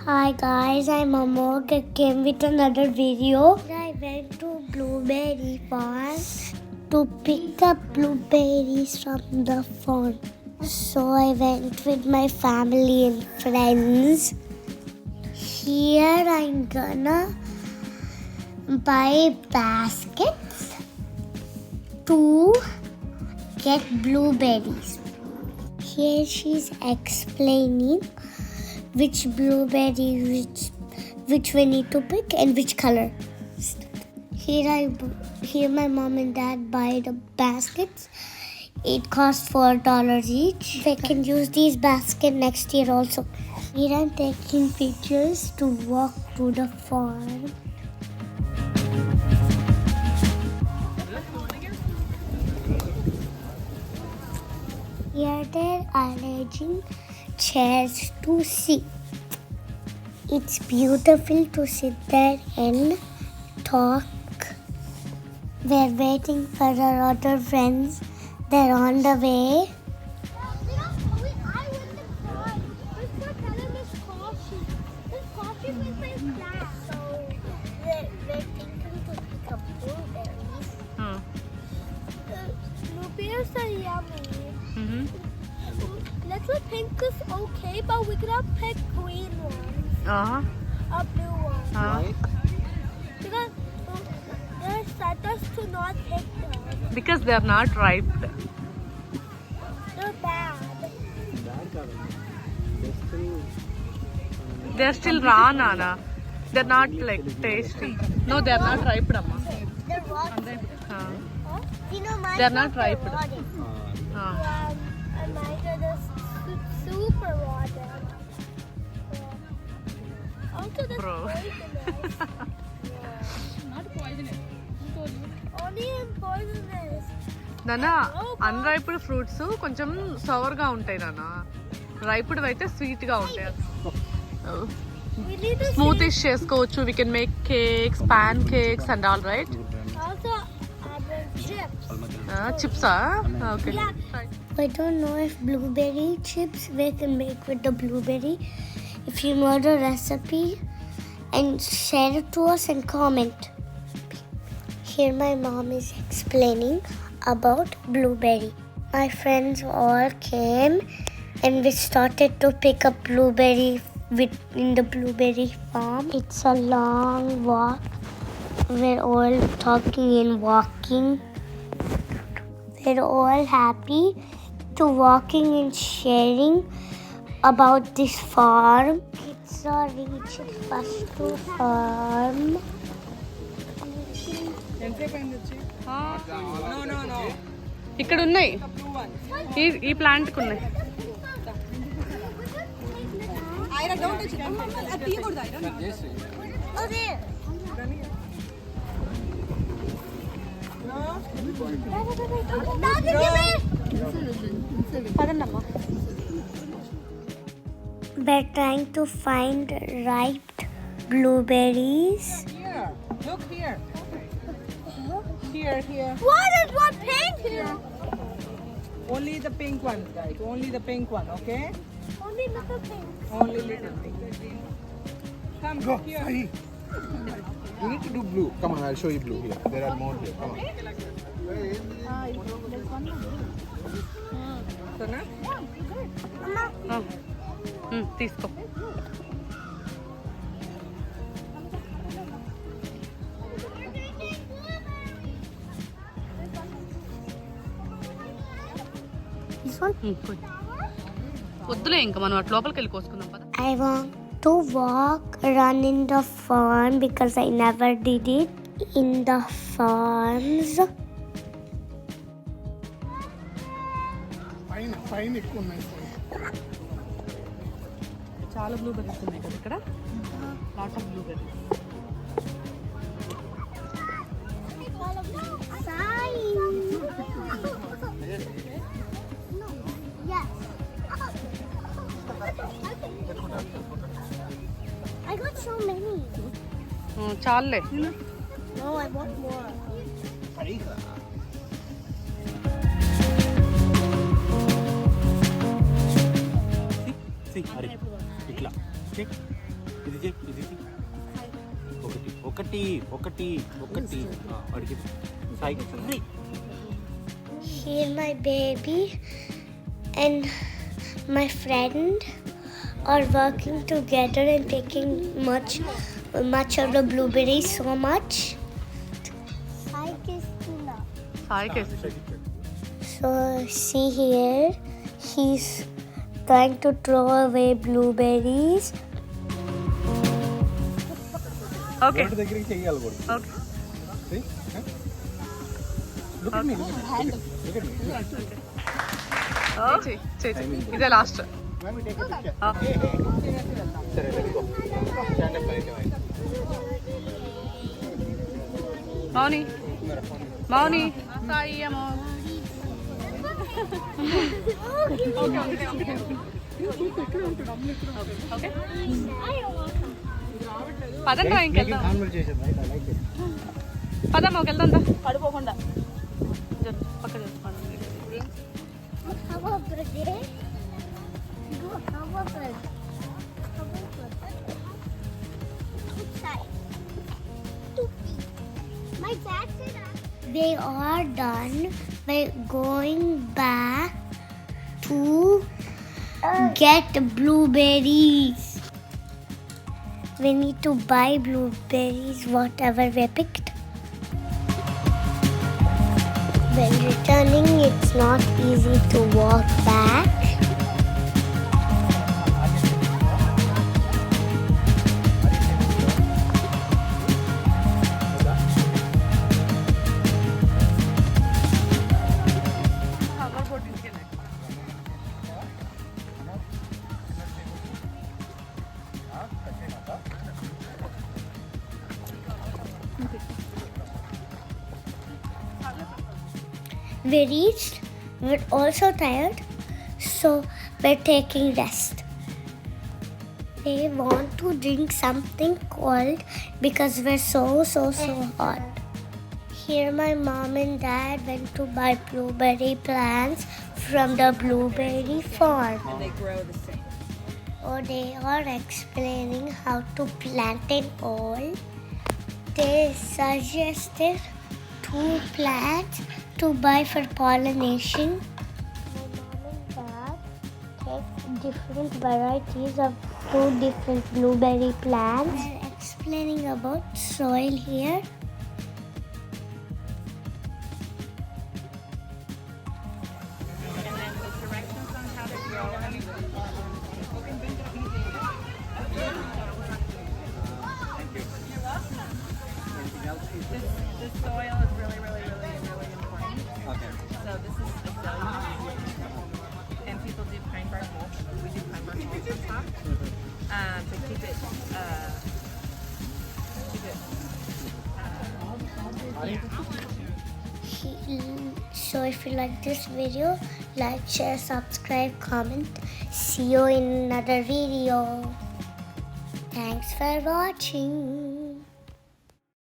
Hi guys, I'm Amogh. I came with another video. I went to blueberry farm to pick up blueberries from the farm. So I went with my family and friends. Here I'm gonna buy baskets to get blueberries. Here she's explaining which blueberry which we need to pick and which color. Here my mom and dad buy the baskets. It costs $4 each. They can use these baskets next year also. Here I'm taking pictures to walk through the farm. Here they're arranging chairs to sit. It's beautiful to sit there and talk. We're waiting for our other friends. They're on the way. Blueberries are yummy. Let's pink is okay, but we cannot pick green ones. Or blue ones. Why? Because they set us to not pick them. Because they are not ripe. They're bad. They are still raw, Nana. They're not like tasty. No, they are not ripe, Amma. They're rotten. They are not ripe. And my goodness, super rotten. Also, that's Bro. poisonous. Not poisonous. Who told you? Only poisonous. నానా అన్రైప్డ్ fruits కొంచెం సవర్ గా ఉంటాయి నానా. రైప్డ్ అయితే sweet గా ఉంటాయి. We need to smoothies చేసుకోవచ్చు. We can make cakes, pancakes and all, right? also chips. Chips okay. Yeah. I don't know if blueberry chips we can make with the blueberry. If you know the recipe, and share it to us and comment. Here my mom is explaining about blueberry. My friends all came and we started to pick up blueberry in the blueberry farm. It's a long walk. We're all talking and walking. We're all happy to walking and sharing about this farm. Kids are reaching first to farm. ఇక్కడ ఉన్నాయి. ఈ plant కు ఉన్నాయి. Oh, there. We're trying to find ripe blueberries. Here. Look here. Here. What is what pink here? Only the pink one, guys. Only the pink one, okay? Only little pink. Only little pink. Come here. You need to do blue. Come on, I'll show you blue here. There are more here. Come on. Sona? తీసుకో. This one? వద్దులే ఇంకా మనం అటు లోపలికి వెళ్ళి కోసుకుందాం పద. I want to run in the farm because I never did it in the farms. Fine ఎక్కువ ఉన్నాయి. చాలా బ్లూబెర్రీస్ ఉన్నాయి కదా ఇక్కడ. Lot of blueberries. I got so many. చాలులే. No, I want more. See, Aari. Itla. See? ఇది చెయ్, ఇది చెయ్. ఒకటి అడిగి సాయికి రీ. Here my baby and my friend are working together and taking much of the blueberries so much. సాయికి So see here, he's trying to throw away blueberries. Okay వాటి దగ్గరికి చెయ్యాలి కూడా. Okay See? Huh? Look at me. Look at me. ఇదే last Mami, take a picture. సరే, let's go. Stand up, right? మౌని సాయి ఏమో పదండి ఇంకెళ్దాం Conversation, right? I like it. పదమ్మా వెళ్దాం పడిపోకుండా పక్క My dad said They are done by going back to get blueberries. We need to buy blueberries, whatever we picked. When returning, it's not easy to walk back. We reached, we're also tired, so we're taking rest. They want to drink something cold because we're so hot. Here my mom and dad went to buy blueberry plants from the blueberry farm. And they grow the same. Oh, they are explaining how to plant it all. They suggested 2 plants to buy for pollination. My mom and dad take different varieties of 2 different blueberry plants. They're explaining about soil here. This soil is really important. Okay. So this is a cellular, and people do pine bark mulch. We do pine bark mulch on top to keep it. So if you like this video, like, share, subscribe, comment. See you in another video. Thanks for watching.